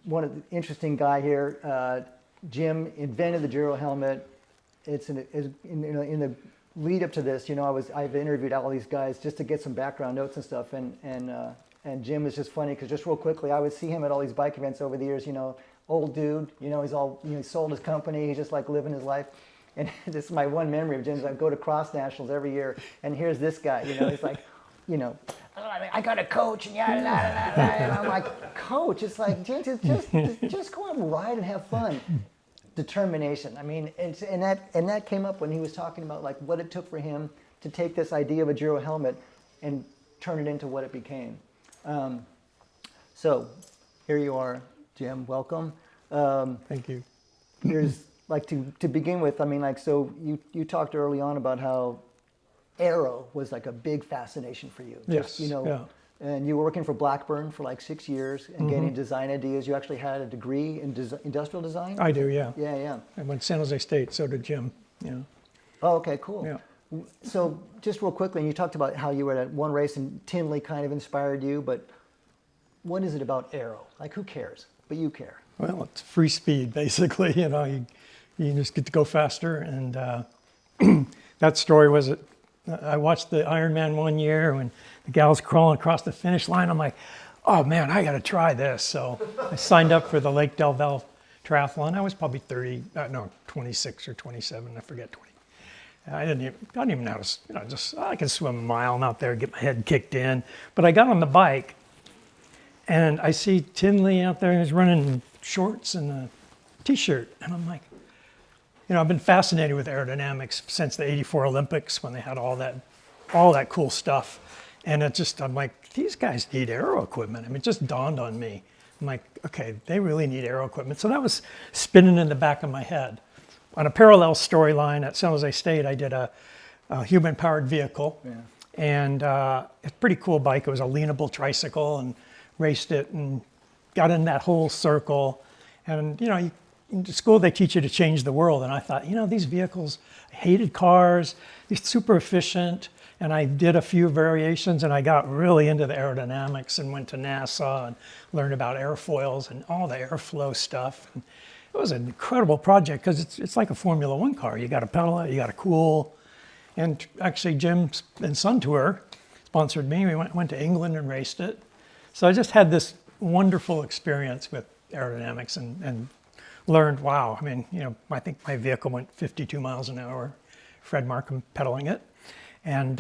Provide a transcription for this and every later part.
One of the interesting guy here, Jim invented the Giro helmet. It's in the lead up to this, I've interviewed all these guys just to get some background notes and stuff, and Jim is just funny because just real quickly, I would see him at all these bike events over the years. Old dude, he's all he sold his company, he's just like living his life. And this is my one memory of Jim's. I go to Cross Nationals every year, and here's this guy. He's like, I got a coach, and yada yada yada. And I'm like, coach? It's like, Gentes, just go out and ride and have fun. Determination. I mean, and that came up when he was talking about like what it took for him to take this idea of a Giro helmet and turn it into what it became. So here you are, Jim. Welcome. Thank you. Here's like to begin with. I mean, like, so you talked early on about how aero was like a big fascination for you. Yes. Yeah. And you were working for Blackburn for like 6 years and getting design ideas. You actually had a degree in industrial design? I do, yeah. Yeah. I went to San Jose State, so did Jim. Yeah. Oh, okay, cool. Yeah. So just real quickly, you talked about how you were at one race and Tinley kind of inspired you, but what is it about aero? Like, who cares? But you care. Well, it's free speed, basically. You just get to go faster. And that story was, I watched the Ironman one year when the gal's crawling across the finish line. I'm like, oh man, I got to try this. So I signed up for the Lake Del Valle triathlon. I was probably 26 or 27. I forget 20. I didn't even know how to, I could swim a mile and out there, get my head kicked in. But I got on the bike and I see Tinley out there and he's running shorts and a t-shirt. And I'm like, I've been fascinated with aerodynamics since the '84 Olympics when they had all that cool stuff. And I'm like, these guys need aero equipment. I mean, it just dawned on me. I'm like, okay, they really need aero equipment. So that was spinning in the back of my head. On a parallel storyline at San Jose State, I did a human-powered vehicle. Yeah. And it's a pretty cool bike. It was a leanable tricycle and raced it and got in that whole circle. And, in school, they teach you to change the world. And I thought, these vehicles, I hated cars, they're super efficient. And I did a few variations and I got really into the aerodynamics and went to NASA and learned about airfoils and all the airflow stuff. And it was an incredible project because it's like a Formula One car. You got to pedal it, you got to cool. And actually Jim and Sun Tour sponsored me. We went to England and raced it. So I just had this wonderful experience with aerodynamics and learned, wow, I mean, I think my vehicle went 52 miles an hour, Fred Markham pedaling it. And,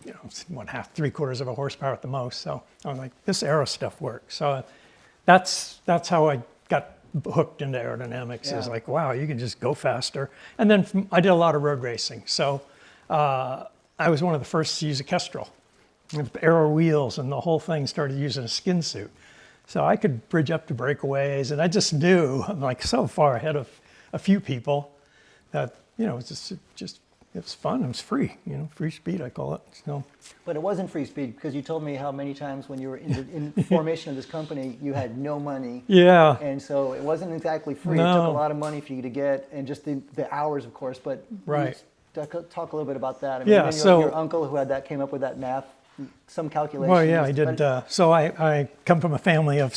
it's 3/4 of a horsepower at the most. So I was like, this aero stuff works. So that's how I got hooked into aerodynamics. Yeah. Is like, wow, you can just go faster. And then I did a lot of road racing. So I was one of the first to use a Kestrel. Aero wheels and the whole thing, started using a skin suit. So I could bridge up to breakaways, and I just knew I'm like so far ahead of a few people that it's just it was fun. It was free, free speed I call it. So. But it wasn't free speed because you told me how many times when you were in the formation of this company you had no money. Yeah. And so it wasn't exactly free. No. It took a lot of money for you to get, and just the hours, of course. But right. Talk a little bit about that. I mean, yeah. Your uncle who came up with that math. Some calculations. Well, yeah, I did. So I come from a family of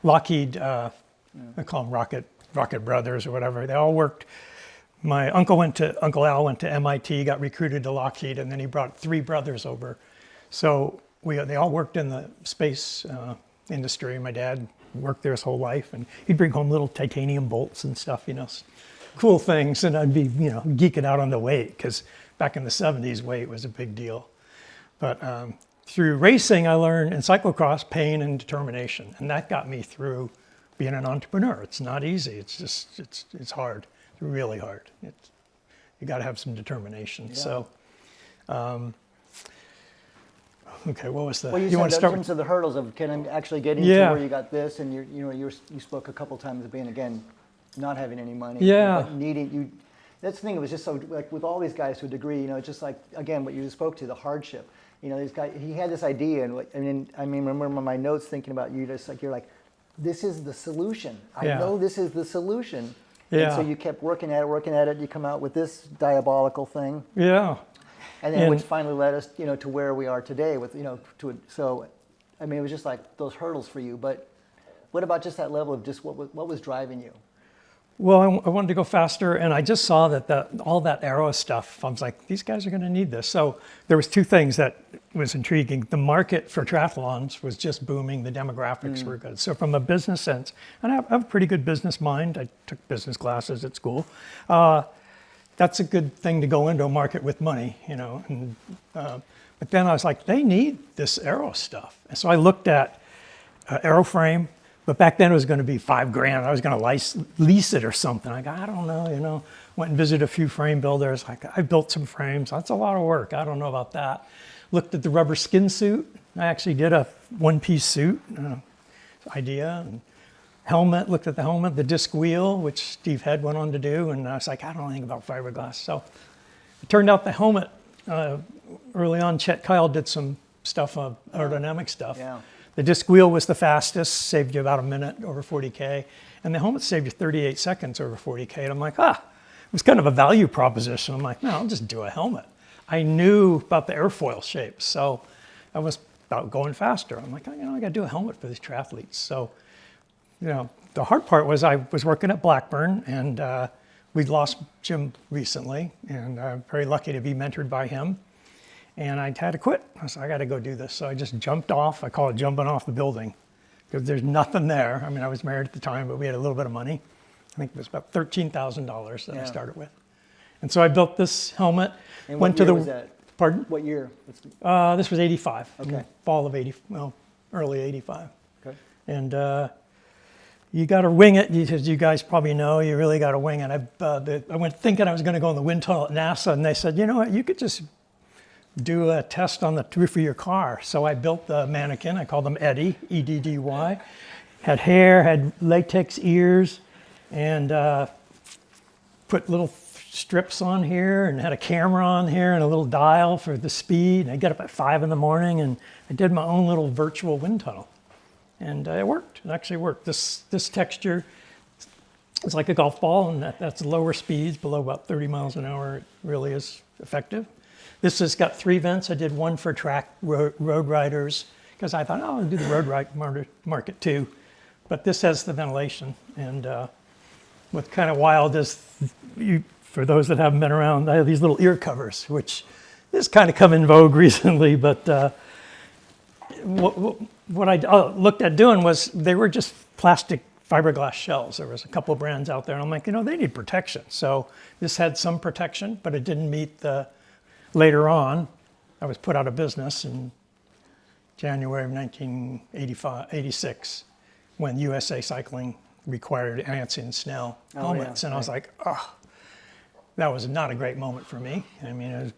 Lockheed, I call them Rocket Brothers or whatever. They all worked. My Uncle Al went to MIT, got recruited to Lockheed, and then he brought 3 brothers over. So they all worked in the space industry. My dad worked there his whole life, and he'd bring home little titanium bolts and stuff, cool things. And I'd be, geeking out on the weight because back in the 70s, weight was a big deal. But through racing, I learned in cyclocross pain and determination, and that got me through being an entrepreneur. It's not easy. It's hard. It's really hard. You got to have some determination. Yeah. So, okay, what was the? Well, you want to start in terms of the hurdles of can I actually get into where you got this, and you spoke a couple times of being again not having any money. Yeah. But needing you. That's the thing. It was just so like with all these guys to a degree. Just like again what you just spoke to, the hardship. This guy, he had this idea, and I remember my notes thinking about you. You're like, this is the solution. I know this is the solution. Yeah. And so you kept working at it. You come out with this diabolical thing. Yeah. And then which finally led us, to where we are today. With so I mean, it was just like those hurdles for you. But what about just that level of just what was driving you? Well, I wanted to go faster, and I just saw that all that aero stuff. I was like, these guys are going to need this. So there was two things that was intriguing. The market for triathlons was just booming. The demographics were good. So from a business sense, and I have a pretty good business mind. I took business classes at school. That's a good thing to go into a market with money, you know. And, but then I was like, they need this aero stuff. And so I looked at aeroframe. But back then it was going to be $5,000. I was going to lease it or something. I go, I don't know, you know. Went and visited a few frame builders. Like, I built some frames. That's a lot of work. I don't know about that. Looked at the rubber skin suit. I actually did a one-piece suit idea. And helmet, looked at the helmet, the disc wheel, which Steve Head went on to do. And I was like, I don't know anything about fiberglass. So it turned out the helmet, early on, Chet Kyle did some stuff, aerodynamic stuff. Yeah. The disc wheel was the fastest, saved you about a minute over 40K. And the helmet saved you 38 seconds over 40K. And I'm like, it was kind of a value proposition. I'm like, no, I'll just do a helmet. I knew about the airfoil shapes, so I was about going faster. I'm like, you know, I got to do a helmet for these triathletes. So, you know, the hard part was I was working at Blackburn, and we'd lost Jim recently, and I'm very lucky to be mentored by him. And I had to quit. I said, I got to go do this. So I just jumped off. I call it jumping off the building, because there's nothing there. I mean, I was married at the time, but we had a little bit of money. I think it was about $13,000 that I started with. And so I built this helmet. And went what to year the was that? Pardon? What year? This was 85. Okay. Fall of 80. Well, early 85. Okay. And you got to wing it, as you guys probably know. You really got to wing it. I went thinking I was going to go in the wind tunnel at NASA, and they said, you know what? You could just do a test on the roof of your car. So I built the mannequin. I called them Eddie, E-D-D-Y. Had hair, had latex ears, and put little strips on here, and had a camera on here, and a little dial for the speed. And I get up at 5 in the morning, and I did my own little virtual wind tunnel. And it worked. It actually worked. This texture is like a golf ball, and that's lower speeds, below about 30 miles an hour. It really is effective. This has got 3 vents. I did one for track road riders, because I thought, I'll do the road ride market too. But this has the ventilation. And what's kind of wild is, for those that haven't been around, I have these little ear covers, which has kind of come in vogue recently. But what I looked at doing was, they were just plastic fiberglass shells. There was a couple of brands out there, and I'm like, you know, they need protection. So this had some protection, but it didn't meet the. Later on, I was put out of business in January of 1986, when USA Cycling required Ansi and Snell helmets. And I was like, that was not a great moment for me. I mean,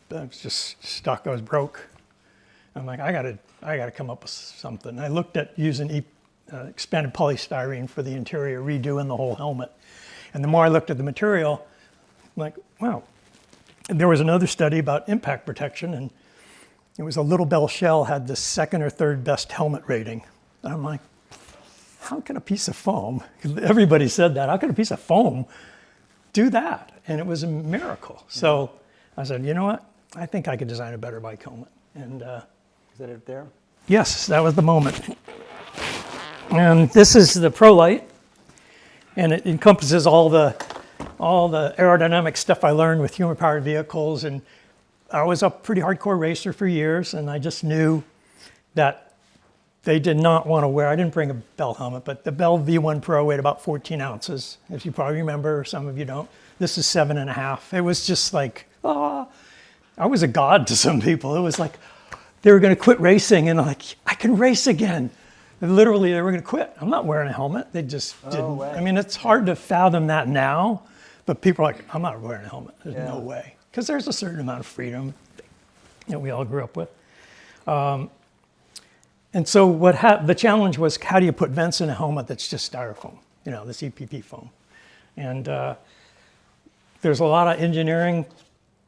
I was just stuck. I was broke. I'm like, I gotta come up with something. I looked at using expanded polystyrene for the interior, redoing the whole helmet. And the more I looked at the material, I'm like, wow. And there was another study about impact protection, and it was a Little Bell shell had the 2nd or 3rd best helmet rating. And I'm like, how can a piece of foam, everybody said that, how can a piece of foam do that? And it was a miracle. So I said, you know what? I think I could design a better bike helmet. And Is that it there? yes, that was the moment. And this is the Pro Light, and it encompasses all the aerodynamic stuff I learned with human-powered vehicles. And I was a pretty hardcore racer for years, and I just knew that they did not want to wear, I didn't bring a Bell helmet, but the Bell V1 Pro weighed about 14 ounces, if you probably remember, some of you don't. This is 7.5. It was just like, I was a god to some people. It was like, they were going to quit racing, and I'm like, I can race again. And literally, they were going to quit. I'm not wearing a helmet. They just didn't. Way. I mean, it's hard to fathom that now. But people are like, I'm not wearing a helmet. There's no way. Because there's a certain amount of freedom that we all grew up with. And so the challenge was, how do you put vents in a helmet that's just styrofoam, you know, this EPP foam? And there's a lot of engineering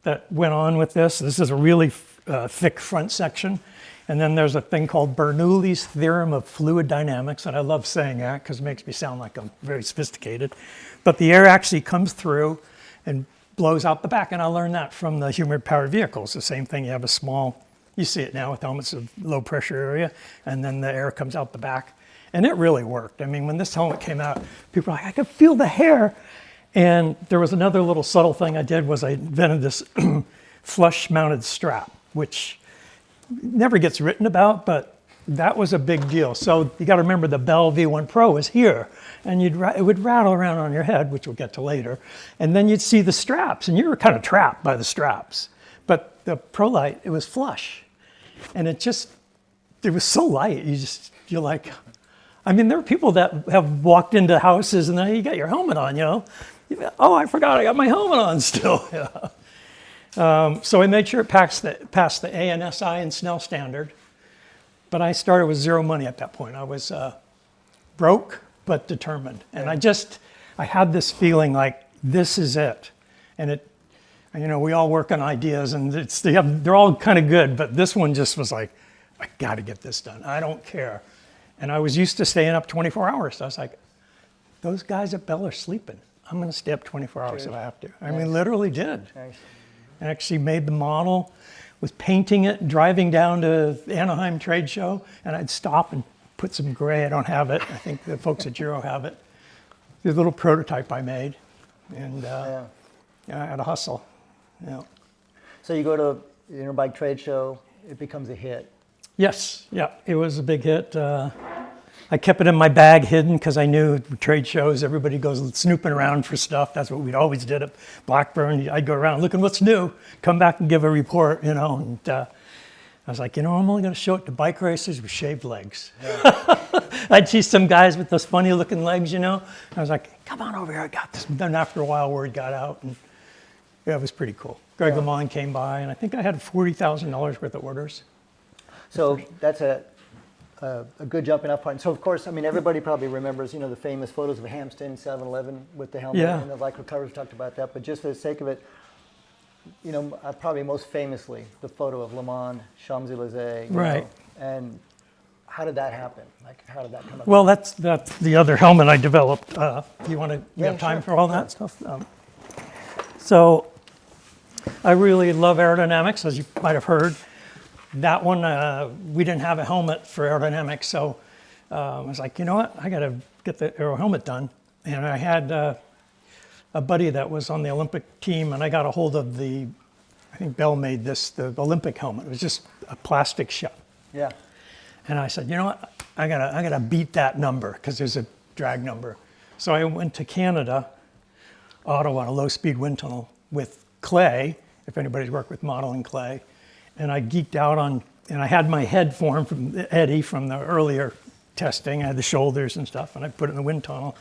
that went on with this. This is a really thick front section. And then there's a thing called Bernoulli's theorem of fluid dynamics. And I love saying that because it makes me sound like I'm very sophisticated. But the air actually comes through and blows out the back. And I learned that from the human-powered vehicles. The same thing, you have a small You see it now with helmets of low pressure area, and then the air comes out the back. And it really worked. I mean, when this helmet came out, people were like, I could feel the hair. And there was another little subtle thing I did was I invented this flush mounted strap, which never gets written about, but that was a big deal. So you got to remember the Bell V1 Pro is here, and it would rattle around on your head, which we'll get to later. And then you'd see the straps, and you were kind of trapped by the straps. But the ProLite, it was flush. And it was so light. You're like, I mean, there are people that have walked into houses and then you got your helmet on, Oh, I forgot I got my helmet on still. Yeah. So I made sure it passed the ANSI and Snell standard. But I started with zero money at that point. I was broke, but determined. And I had this feeling like, this is it. And we all work on ideas and they're all kind of good, but this one just was like, I got to get this done. I don't care. And I was used to staying up 24 hours. So I was like, those guys at Bell are sleeping. I'm going to stay up 24 hours if I have to. I mean, literally did. Nice. I actually made the model, was painting it, driving down to the Anaheim trade show, and I'd stop and put some gray. I don't have it. I think the folks at Giro have it. The little prototype I made. And I had a hustle. Yeah. So you go to the Interbike trade show, it becomes a hit. Yes, yeah, it was a big hit. I kept it in my bag hidden because I knew trade shows, everybody goes snooping around for stuff. That's what we'd always did at Blackburn. I'd go around looking what's new, come back and give a report, And I was like, I'm only going to show it to bike racers with shaved legs. Yeah. I'd see some guys with those funny looking legs, I was like, come on over here, I got this. And then after a while, word got out, and it was pretty cool. Greg LeMond came by, and I think I had $40,000 worth of orders. So that's a good jumping off point. So of course, I mean, everybody probably remembers, the famous photos of Hampton 7-Eleven with the helmet and the lycra covers. Talked about that, but just for the sake of it, probably most famously the photo of LeMond, Champs-Élysées. Right. And how did that happen? Like, how did that come about? Well, that's the other helmet I developed. You have time for all that stuff? So I really love aerodynamics, as you might have heard. That one, we didn't have a helmet for aerodynamics, so I was like, I got to get the aero helmet done. And I had a buddy that was on the Olympic team, and I got a hold of I think Bell made the Olympic helmet. It was just a plastic shell. Yeah. And I said, I gotta beat that number because there's a drag number. So I went to Canada, Ottawa, a low-speed wind tunnel with clay, if anybody's worked with modeling clay. And I geeked out and I had my head form from Eddie from the earlier testing. I had the shoulders and stuff, and I put it in the wind tunnel.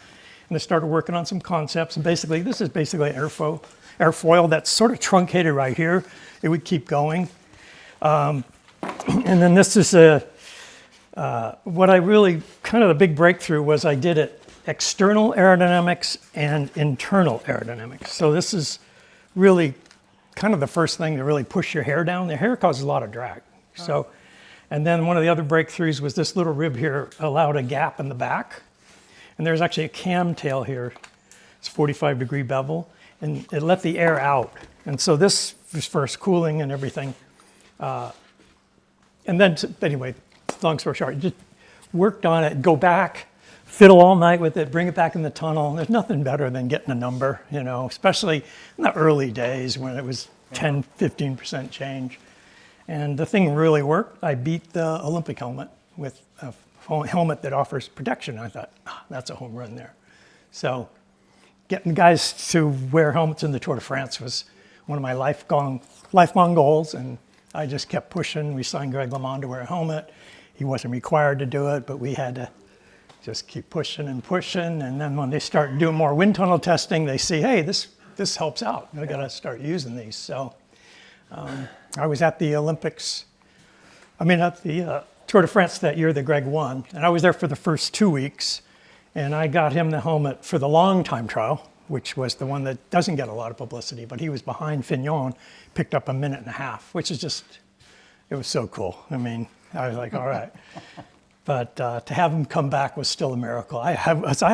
And I started working on some concepts. And this is basically an airfoil that's sort of truncated right here. It would keep going. And then this is what I really, kind of the big breakthrough was I did it external aerodynamics and internal aerodynamics. So this is really kind of the first thing to really push your hair down. The hair causes a lot of drag. So, and then one of the other breakthroughs was this little rib here allowed a gap in the back. And there's actually a cam tail here. It's 45-degree bevel, and it let the air out. And so this was first cooling and everything. And then, anyway, long story short, just worked on it, go back, fiddle all night with it, bring it back in the tunnel. There's nothing better than getting a number, especially in the early days when it was 10, 15% change. And the thing really worked. I beat the Olympic helmet with a helmet that offers protection. I thought, that's a home run there. So getting guys to wear helmets in the Tour de France was one of my lifelong goals. And I just kept pushing. We signed Greg LeMond to wear a helmet. He wasn't required to do it, but we had to just keep pushing and pushing. And then when they start doing more wind tunnel testing, they see, hey, this helps out. I got to start using these. So I was at the Olympics, at the Tour de France that year that Greg won. And I was there for the first 2 weeks. And I got him the helmet for the long time trial, which was the one that doesn't get a lot of publicity. But he was behind Fignon, picked up a minute and a half, which is just, it was so cool. I was like, all right. But to have him come back was still a miracle. I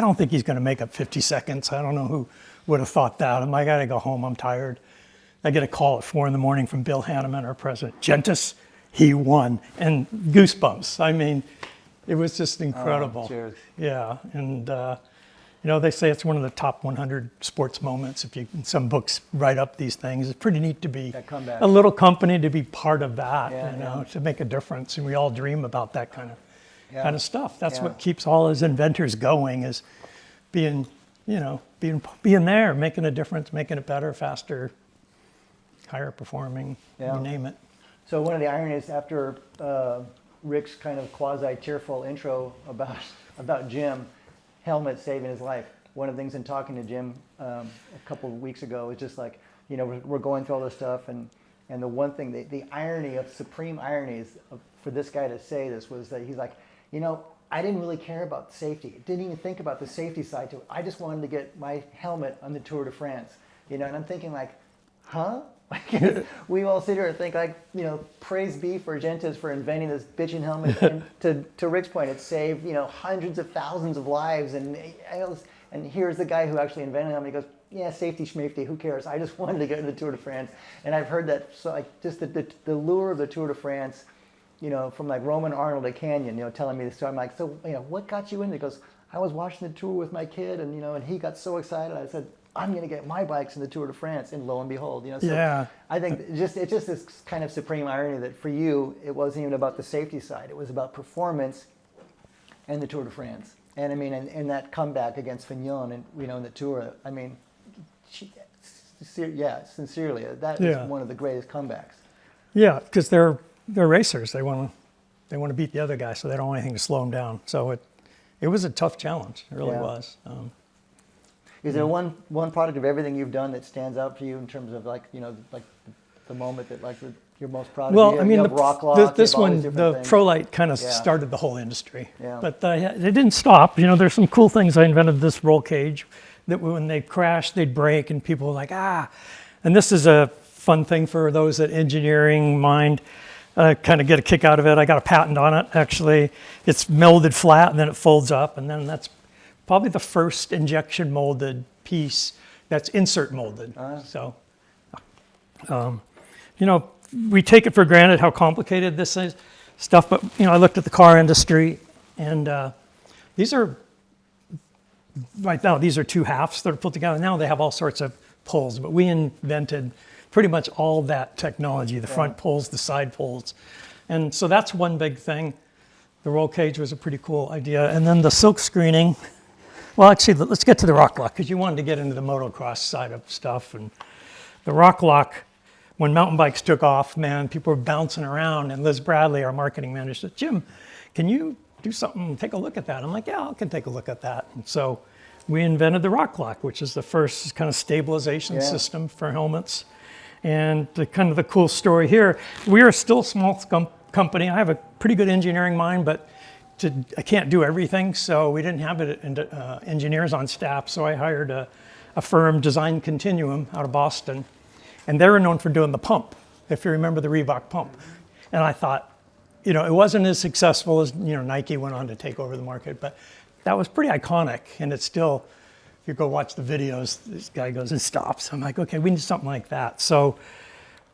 don't think he's going to make up 50 seconds. I don't know who would have thought that. I got to go home. I'm tired. I get a call at 4 a.m. from Bill Hanneman, our president. Gentes, he won. And goosebumps. I mean, it was just incredible. Cheers. Yeah, and you know, they say it's one of the top 100 sports moments. If you, some books write up these things, it's pretty neat to be That comeback. a little company to be part of that. Yeah, you know, yeah. to make a difference. And we all dream about that Yeah. kind of stuff. That's Yeah. what keeps all his inventors going, is being, you know, being there, making a difference, making it better, faster, higher performing, Yeah. you name it. So one of the ironies after Rick's kind of quasi-tearful intro about Jim, helmet saving his life. One of the things in talking to Jim a couple of weeks ago is just like, you know, we're going through all this stuff, and the one thing, the irony of supreme ironies for this guy to say this was that he's like, you know, I didn't really care about safety. Didn't even think about the safety side to it. I just wanted to get my helmet on the Tour de France, you know. And I'm thinking like, huh? Like, we all sit here and think like, you know, praise be for Gentes for inventing this bitchin' helmet. And to Rick's point, it saved, you know, hundreds of thousands of lives. And here's the guy who actually invented the helmet. He goes, yeah, safety schmafety, who cares? I just wanted to get in the Tour de France. And I've heard that, so like, just the lure of the Tour de France, you know, from like Roman Arnold at Canyon, you know, telling me this story. I'm like, so, you know, what got you in? He goes, I was watching the tour with my kid, and, you know, and he got so excited. I said, I'm going to get my bikes in the Tour de France, and lo and behold, you know. So Yeah. I think it's just this kind of supreme irony that for you, it wasn't even about the safety side. It was about performance and the Tour de France. And I mean, and that comeback against Fignon, and, you know, in the Tour, I mean, sincerely, that is one of the greatest comebacks. Yeah, because they're racers. They want to beat the other guy, so they don't want anything to slow them down. So it was a tough challenge. It really was. Is there one product of everything you've done that stands out for you in terms of, like, you know, like the moment that, like, you're most proud of? Well, I mean, this one, the ProLite kind of started the whole industry. Yeah. But it didn't stop. You know, there's some cool things. I invented this roll cage that when they crashed, they'd break, and people were like, ah. And this is a fun thing for those that engineering mind kind of get a kick out of it. I got a patent on it, actually. It's molded flat, and then it folds up, and then that's probably the first injection molded piece that's insert molded. So, you know, we take it for granted how complicated this is stuff, but, you know, I looked at the car industry, and these are, right now, these are two halves that are put together. Now they have all sorts of pulls, but we invented pretty much all that technology, the front pulls, the side pulls. And so that's one big thing. The roll cage was a pretty cool idea. And then the silk screening. Well, actually, let's get to the rock lock, because you wanted to get into the motocross side of stuff. And the rock lock, when mountain bikes took off, man, people were bouncing around. And Liz Bradley, our marketing manager, said, Jim, can you do something, take a look at that? I'm like, yeah, I can take a look at that. And so we invented the rock lock, which is the first kind of stabilization system for helmets. And the kind of the cool story here, we are still a small company. I have a pretty good engineering mind, but I can't do everything, so we didn't have engineers on staff, so I hired a firm, Design Continuum, out of Boston, and they were known for doing the pump, if you remember the Reebok pump. And I thought, you know, it wasn't as successful as, you know, Nike went on to take over the market, but that was pretty iconic, and it's still, if you go watch the videos, this guy goes and stops. I'm like, okay, we need something like that. So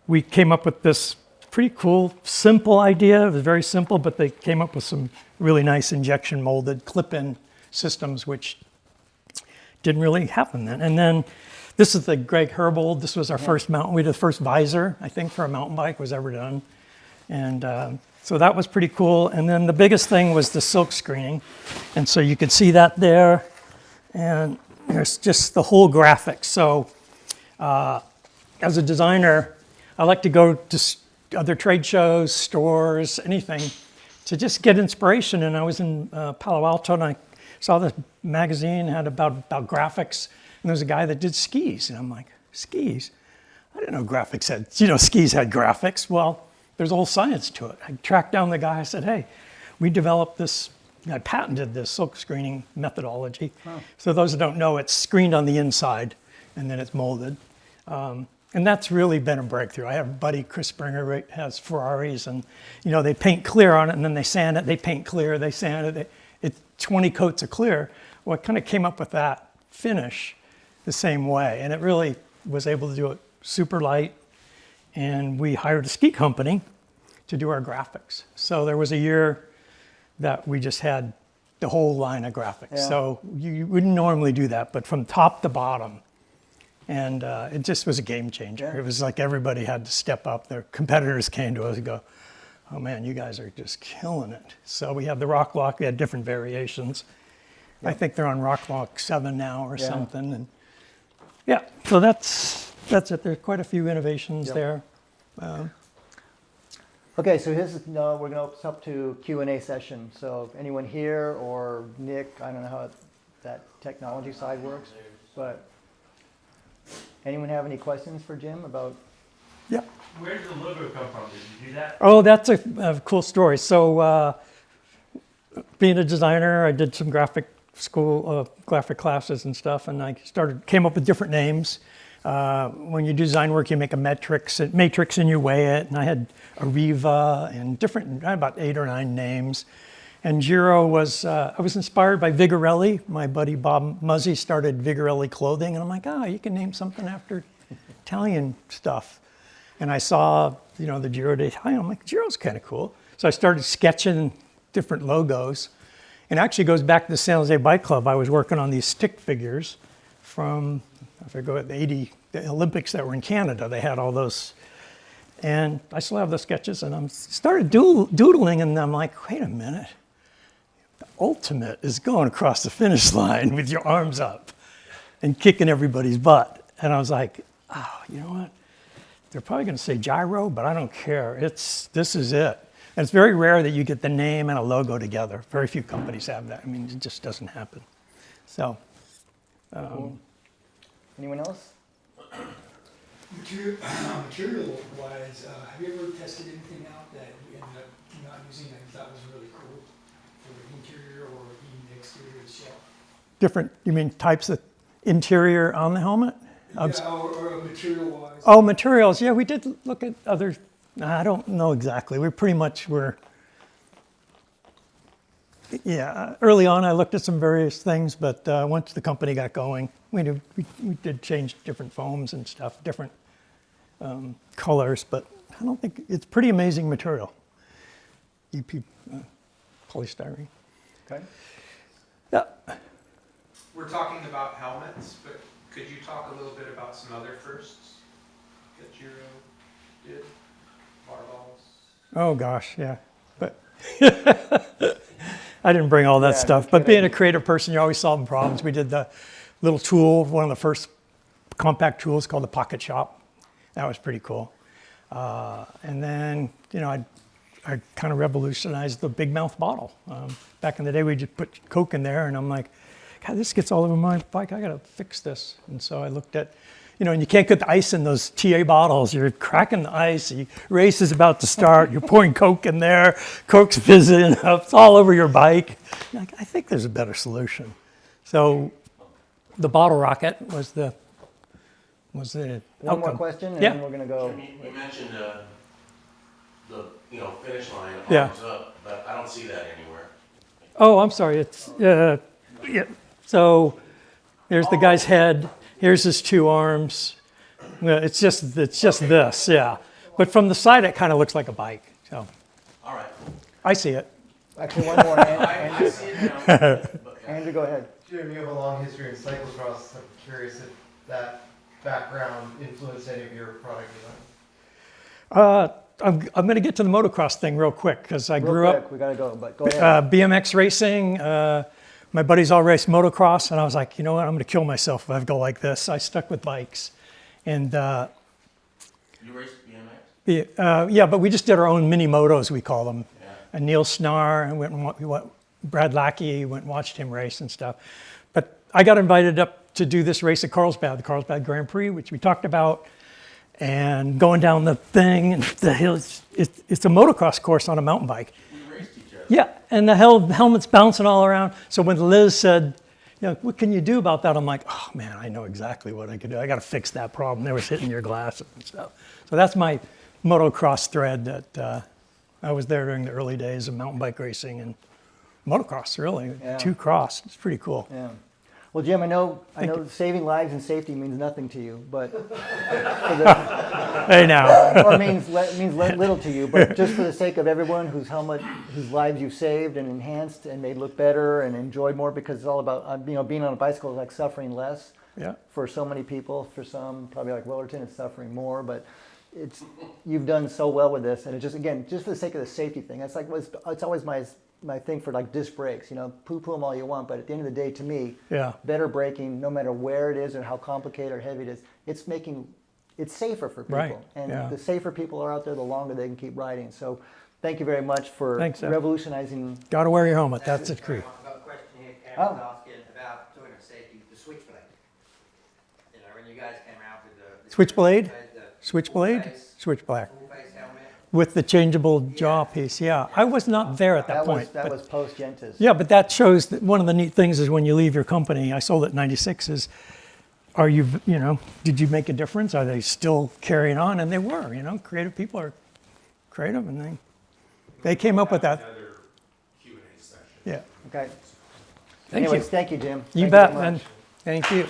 we came up with this pretty cool, simple idea. It was very simple, but they came up with some really nice injection molded clip-in systems, which didn't really happen then. And then this is the Greg Herbold. This was our first mountain. We did the first visor, I think, for a mountain bike was ever done. And so that was pretty cool. And then the biggest thing was the silk screening. And so you could see that there. And there's just the whole graphic. So as a designer, I like to go to other trade shows, stores, anything, to just get inspiration. And I was in Palo Alto, and I saw this magazine had about graphics, and there was a guy that did skis, and I'm like, skis? I didn't know graphics had, you know, skis had graphics. Well, there's a whole science to it. I tracked down the guy. I said, hey, we developed this, I patented this silk screening methodology. Wow. So those that don't know, it's screened on the inside, and then it's molded. And that's really been a breakthrough. I have a buddy, Chris Springer, has Ferraris, and, you know, they paint clear on it, and then they sand it, they paint clear, they sand it, it's 20 coats of clear. Well, I kind of came up with that finish the same way, and it really was able to do it super light. And we hired a ski company to do our graphics. So there was a year that we just had the whole line of graphics. Yeah. So you wouldn't normally do that, but from top to bottom. And it just was a game changer. Yeah. It was like everybody had to step up. Their competitors came to us and go, oh man, you guys are just killing it. So we had the Rock Lock, we had different variations. I think they're on Rock Lock 7 now or Yeah. something. And yeah, so that's it. There's quite a few innovations Yep. there. Okay, so we're going to open up to Q&A session. So if anyone here or Nick, I don't know how that technology side works, but anyone have any questions for Jim about? Yeah. Where did the logo come from? Did you do that? Oh, that's a cool story. So being a designer, I did some graphic school, graphic classes and stuff, and I came up with different names. When you do design work, you make a matrix and you weigh it. And I had Arriva and I had about 8 or 9 names. And Giro was, I was inspired by Vigorelli. My buddy Bob Muzzy started Vigorelli clothing. And I'm like, you can name something after Italian stuff. And I saw, the Giro d'Italia. I'm like, Giro's kind of cool. So I started sketching different logos. And actually goes back to the San Jose Bike Club. I was working on these stick figures from, if I go at the Olympics that were in Canada. They had all those. And I still have the sketches. And I started doodling. And I'm like, wait a minute. The ultimate is going across the finish line with your arms up and kicking everybody's butt. And I was like, you know what? They're probably going to say Giro, but I don't care. This is it. And it's very rare that you get the name and a logo together. Very few companies have that. I mean, it just doesn't happen. So. Cool. Anyone else? Material-wise, have you ever tested anything out that you ended up not using that you thought was really cool for the interior or even the exterior of the shell? Different, you mean types of interior on the helmet? Yeah, or material-wise. Oh, materials. Yeah, we did look at other. I don't know exactly. We pretty much were. Yeah, early on I looked at some various things, but once the company got going, we did change different foams and stuff, different colors, but I don't think it's pretty amazing material. Polystyrene. Okay. Yeah. We're talking about helmets, but could you talk a little bit about some other firsts that Giro did? Barbells? Oh gosh, yeah. But I didn't bring all that Yeah, stuff. But being a creative person, you're always solving problems. We did the little tool, one of the first compact tools called the Pocket Shop. That was pretty cool. And then, I kind of revolutionized the big mouth bottle. Back in the day, we just put Coke in there, and I'm like, God, this gets all over my bike. I got to fix this. And so I looked at, and you can't get the ice in those TA bottles. You're cracking the ice. The race is about to start. You're pouring Coke in there. Coke's fizzing up. It's all over your bike. Like, I think there's a better solution. So the bottle rocket was the One outcome. more question, and Yeah. then we're going to go. Jim, you mentioned the finish line, Yeah. arms up, but I don't see that anywhere. Oh, I'm sorry. It's yeah. So there's the guy's head. Here's his 2 arms. Yeah, it's just this, yeah. But from the side, it kind of looks like a bike. So All right. I see it. Actually, one more. I see it now. but, yeah. Andrew, go ahead. Jim, you have a long history in cyclocross. I'm curious if that background influenced any of your product design. I'm going to get to the motocross thing real quick because I grew Real up quick, we got to go, but go ahead. BMX racing. My buddies all raced motocross, and I was like, you know what? I'm going to kill myself if I go like this. I stuck with bikes, and You raced BMX? yeah, but we just did our own mini motos, we call them. Yeah. And Neil Snarr and Brad Lackey went and watched him race and stuff. But I got invited up to do this race at Carlsbad, the Carlsbad Grand Prix, which we talked about, and going down the thing and the hills. It's a motocross course on a mountain bike. We raced each other. Yeah, and the helmet's bouncing all around. So when Liz said, what can you do about that? I'm like, oh man, I know exactly what I could do. I got to fix that problem. They was hitting your glass and stuff. So that's my motocross thread that I was there during the early days of mountain bike racing and motocross, really. Yeah. 2 cross. It's pretty cool. Yeah. Well, Jim, I know saving lives and safety means nothing to you, but for the, Hey now. or means little to you, but just for the sake of everyone whose lives you've saved and enhanced and made look better and enjoyed more, because it's all about being on a bicycle is like suffering less Yeah. for so many people. For some, probably like Willerton, it's suffering more, but you've done so well with this, and just for the sake of the safety thing. It's always my thing for like disc brakes. Poo-poo them all you want, but at the end of the day, to me, Yeah. better braking, no matter where it is or how complicated or heavy it is, it's safer for people. Right, And yeah. the safer people are out there, the longer they can keep riding. So thank you very much for Thanks, Seth. revolutionizing. Got to wear your helmet. That's the truth. I've got a question here, Oh. Cameron's asking about talking of safety, the switchblade. When you guys came out with the Switchblade? the Switchblade? full-face- Switch black. full-face helmet. With the changeable jaw piece, yeah. I was not there at that point. That but- was post Gentes. Yeah, but that shows that one of the neat things is when you leave your company, I sold it in 96, is are you, did you make a difference? Are they still carrying on? And they were, creative people are creative, and they came up with that. Another Q&A session. Yeah. Okay. Thank Anyways, you. thank you, Jim. You Thank bet, very man. much. Thank you.